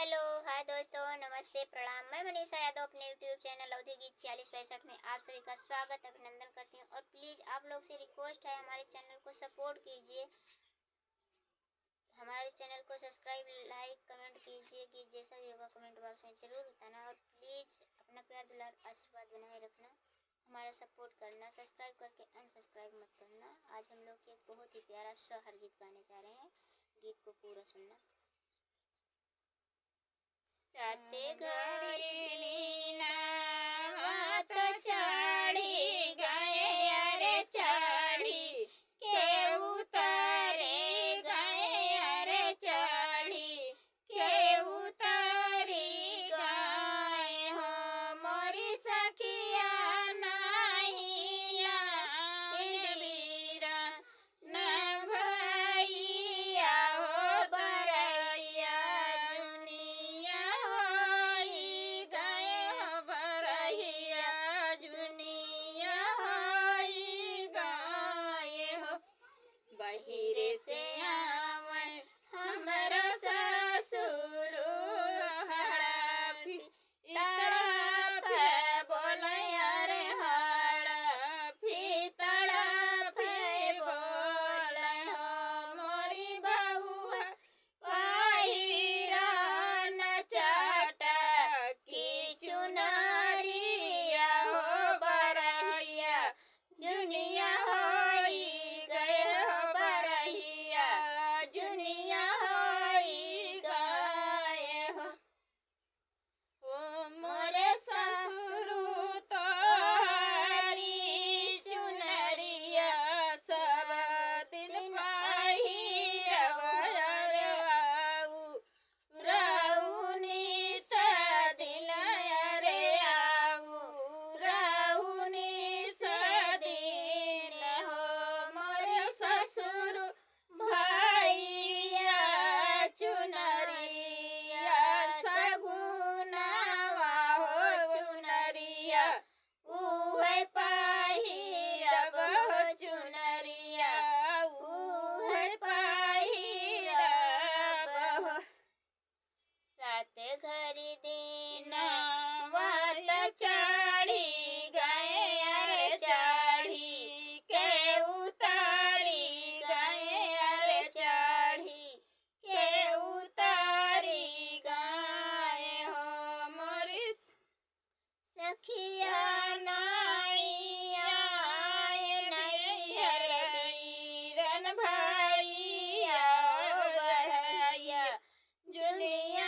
Hello, हाय दोस्तों, नमस्ते, प्रणाम। मैं मनीषा यादव अपने यूट्यूब चैनल अवधि गीत 4665 में आप सभी का स्वागत अभिनंदन करती हूँ। और प्लीज़ आप लोग से रिक्वेस्ट है, हमारे चैनल को सपोर्ट कीजिए, हमारे चैनल को सब्सक्राइब, लाइक, कमेंट कीजिए। गीत जैसा भी होगा कमेंट बॉक्स में ज़रूर बताना। और प्लीज़ अपना प्यार दुलार आशीर्वाद बनाए रखना, हमारा सपोर्ट करना, सब्सक्राइब करके अनसब्सक्राइब मत करना। आज हम लोग एक बहुत ही प्यारा सोहर गीत गाने जा रहे हैं, गीत को पूरा सुनना। साते घड़ी नावत चढ़ी गए, अरे चढ़ी के उतरे गए, अरे चढ़ी के उतरी गए हो मोरी सखिया नैया बीरा न भैया हो बरैया जुनिया होई गए हो बरैया जुनिया होई गए हो। बहिरे से आवे हमरा ससुर हड़पी तड़प बोलैया रे हड़पी तड़प बोलै हो मोरी बउआ पहिरा न चटकी चुनरिया हो बरैया जुनिया होई गए हो बरैया जुनिया होई गए हो। ओ मोरे ससुरु तोहरी चुनरिया सब दिन पहिरब रे आऊ रउनी सदिन रे आऊ रउनी सदिन हो मोरे ससुर भैया चुनरिया सगुनावा हो चुनरिया उहे पहिरब हो चुनरिया उहे पहिरब हो। सात घड़ी दिन वात चढ़ी गए, अरे चढ़ी के उतारी गए, अरे चढ़ी के उतारी गए हो मोरी सखिया नैया नैहर बीरन भैया बरैया जुनिया